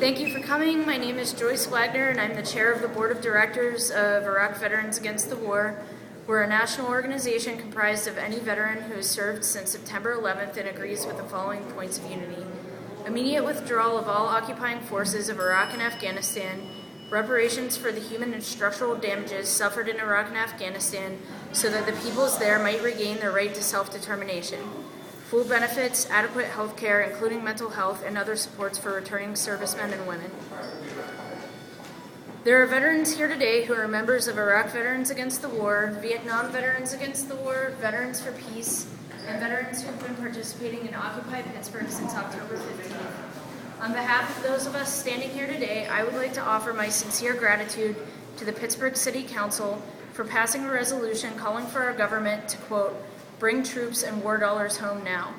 Thank you for coming. My name is Joyce Wagner, and I'm the chair of the board of directors of Iraq Veterans Against the War. We're a national organization comprised of any veteran who has served since September 11th and agrees with the following points of unity: immediate withdrawal of all occupying forces of Iraq and Afghanistan, reparations for the human and structural damages suffered in Iraq and Afghanistan so that the peoples there might regain their right to self-determination, full benefits, adequate health care, including mental health and other supports for returning servicemen and women. There are veterans here today who are members of Iraq Veterans Against the War, Vietnam Veterans Against the War, Veterans for Peace, and veterans who have been participating in Occupy Pittsburgh since October 15th. On behalf of those of us standing here today, I would like to offer my sincere gratitude to the Pittsburgh City Council for passing a resolution calling for our government to, quote, bring troops and war dollars home now.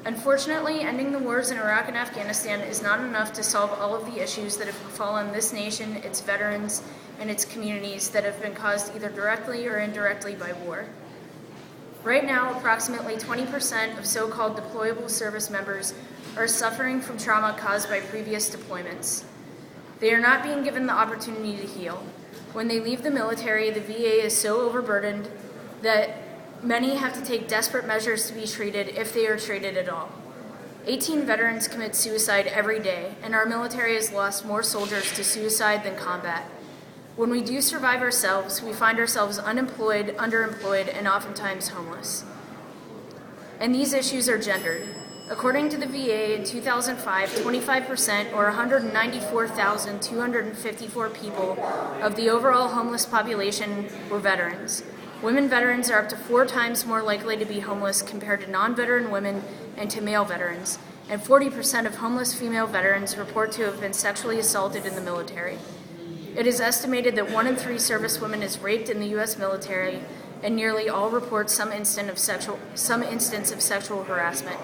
Unfortunately, ending the wars in Iraq and Afghanistan is not enough to solve all of the issues that have befallen this nation, its veterans, and its communities that have been caused either directly or indirectly by war. Right now, approximately 20% of so-called deployable service members are suffering from trauma caused by previous deployments. They are not being given the opportunity to heal. When they leave the military, the VA is so overburdened that many have to take desperate measures to be treated, if they are treated at all. 18 veterans commit suicide every day, and our military has lost more soldiers to suicide than combat. When we do survive ourselves, we find ourselves unemployed, underemployed, and oftentimes homeless. And these issues are gendered. According to the VA, in 2005, 25%, or 194,254 people, of the overall homeless population were veterans. Women veterans are up to 4 times more likely to be homeless compared to non-veteran women and to male veterans, and 40% of homeless female veterans report to have been sexually assaulted in the military. It is estimated that 1 in 3 servicewomen is raped in the U.S. military, and nearly all report some instance of sexual harassment.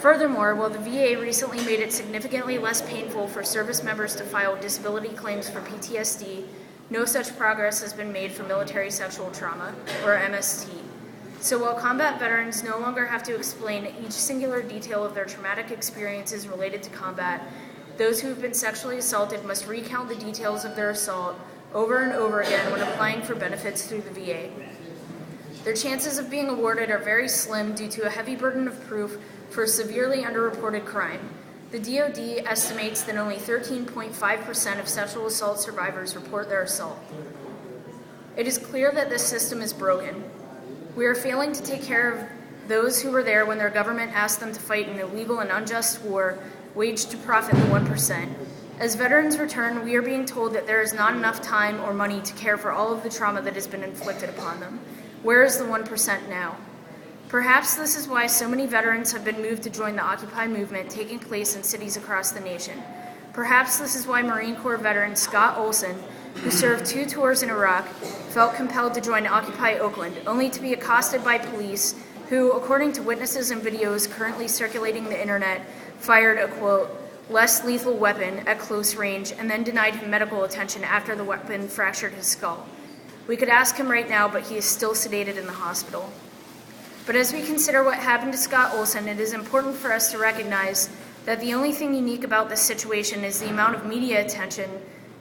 Furthermore, while the VA recently made it significantly less painful for service members to file disability claims for PTSD, no such progress has been made for military sexual trauma, or MST. So while combat veterans no longer have to explain each singular detail of their traumatic experiences related to combat, those who have been sexually assaulted must recount the details of their assault over and over again when applying for benefits through the VA. Their chances of being awarded are very slim due to a heavy burden of proof for severely underreported crime. The DoD estimates that only 13.5% of sexual assault survivors report their assault. It is clear that this system is broken. We are failing to take care of those who were there when their government asked them to fight an illegal and unjust war waged to profit the 1%. As veterans return, we are being told that there is not enough time or money to care for all of the trauma that has been inflicted upon them. Where is the 1% now? Perhaps this is why so many veterans have been moved to join the Occupy movement taking place in cities across the nation. Perhaps this is why Marine Corps veteran Scott Olson, who served 2 tours in Iraq, felt compelled to join Occupy Oakland, only to be accosted by police who, according to witnesses and videos currently circulating the internet, fired a, quote, less lethal weapon at close range and then denied him medical attention after the weapon fractured his skull. We could ask him right now, but he is still sedated in the hospital. But as we consider what happened to Scott Olson, it is important for us to recognize that the only thing unique about this situation is the amount of media attention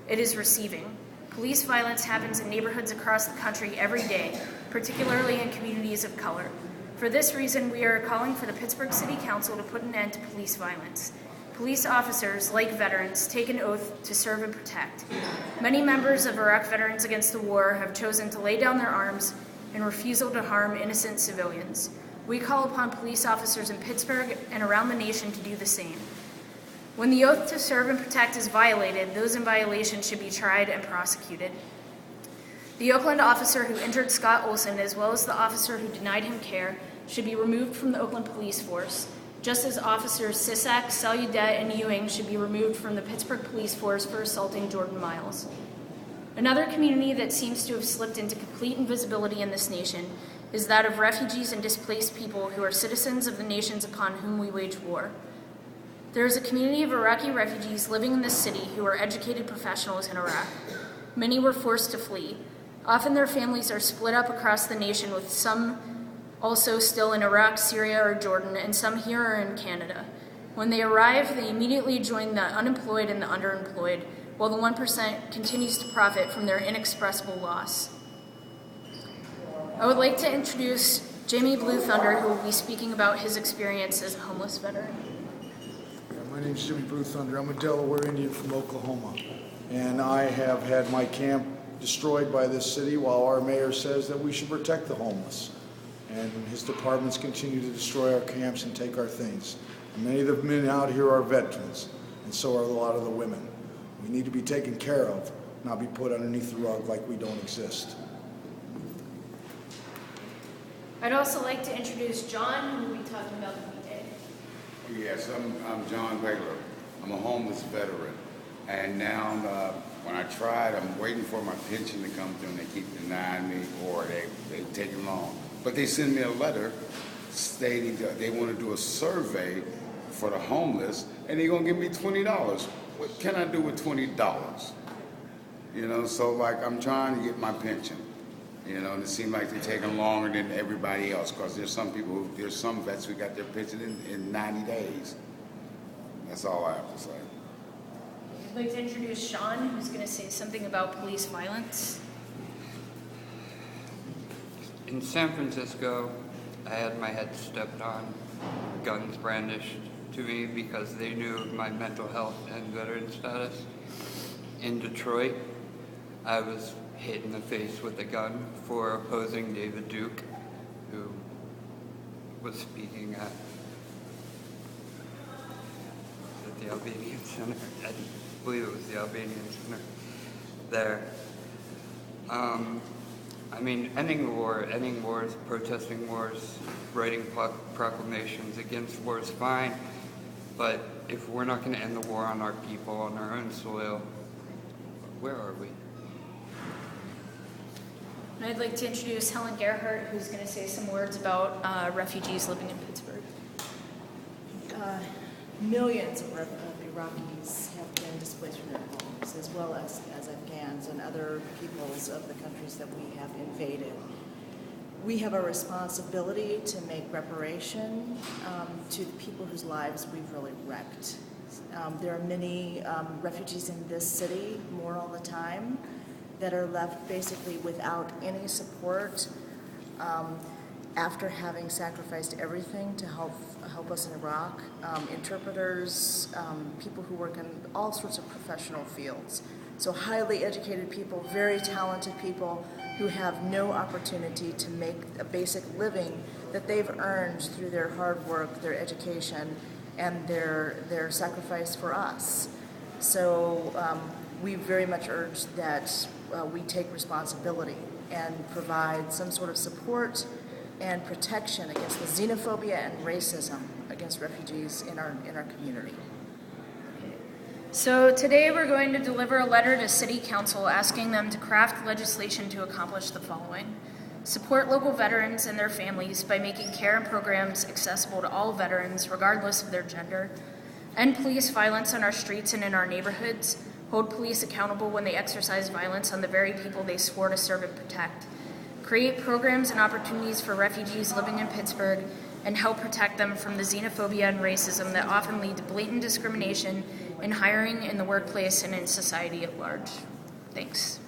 it is receiving. Police violence happens in neighborhoods across the country every day, particularly in communities of color. For this reason, we are calling for the Pittsburgh City Council to put an end to police violence. Police officers, like veterans, take an oath to serve and protect. Many members of Iraq Veterans Against the War have chosen to lay down their arms and refusal to harm innocent civilians. We call upon police officers in Pittsburgh and around the nation to do the same. When the oath to serve and protect is violated, those in violation should be tried and prosecuted. The Oakland officer who injured Scott Olson, as well as the officer who denied him care, should be removed from the Oakland Police Force, just as officers Sisak, Saludet, and Ewing should be removed from the Pittsburgh Police Force for assaulting Jordan Miles. Another community that seems to have slipped into complete invisibility in this nation is that of refugees and displaced people who are citizens of the nations upon whom we wage war. There is a community of Iraqi refugees living in this city who are educated professionals in Iraq. Many were forced to flee. Often their families are split up across the nation, with some also still in Iraq, Syria, or Jordan, and some here or in Canada. When they arrive, they immediately join the unemployed and the underemployed, while the 1% continues to profit from their inexpressible loss. I would like to introduce Jimmy Blue Thunder, who will be speaking about his experience as a homeless veteran. My name is Jimmy Blue Thunder. I'm a Delaware Indian from Oklahoma, and I have had my camp destroyed by this city while our mayor says that we should protect the homeless. And his departments continue to destroy our camps and take our things. And many of the men out here are veterans, and so are a lot of the women. We need to be taken care of, not be put underneath the rug like we don't exist. I'd also like to introduce John, who will be talking about the V-Day. Yes, I'm John Baylor. I'm a homeless veteran. And now when I tried, I'm waiting for my pension to come through and they keep denying me or they take it long. But they send me a letter stating that they want to do a survey for the homeless and they're going to give me $20. What can I do with $20? You know, so like I'm trying to get my pension. You know, and it seems like they're taking longer than everybody else because there's some vets who got their pension in 90 days. That's all I have to say. I'd like to introduce Sean, who's going to say something about police violence. In San Francisco, I had my head stepped on, guns brandished to me because they knew of my mental health and veteran status. In Detroit, I was hit in the face with a gun for opposing David Duke, who was speaking at the Albanian Center. I believe it was the Albanian Center there. I mean, ending wars, protesting wars, writing proclamations against war is fine, but if we're not going to end the war on our people, on our own soil, where are we? And I'd like to introduce Helen Gerhardt, who's going to say some words about refugees living in Pittsburgh. Millions of Iraqis have been displaced from their homes, as well as Afghans and other peoples of the countries that we have invaded. We have a responsibility to make reparation to the people whose lives we've really wrecked. There are many refugees in this city, more all the time, that are left basically without any support after having sacrificed everything to help us in Iraq. Interpreters, people who work in all sorts of professional fields. So highly educated people, very talented people who have no opportunity to make a basic living that they've earned through their hard work, their education, and their sacrifice for us. So we very much urge that we take responsibility and provide some sort of support and protection against the xenophobia and racism against refugees in our community. So today we're going to deliver a letter to City Council asking them to craft legislation to accomplish the following. Support local veterans and their families by making care and programs accessible to all veterans regardless of their gender. End police violence on our streets and in our neighborhoods. Hold police accountable when they exercise violence on the very people they swore to serve and protect. Create programs and opportunities for refugees living in Pittsburgh and help protect them from the xenophobia and racism that often lead to blatant discrimination in hiring, in the workplace, and in society at large. Thanks.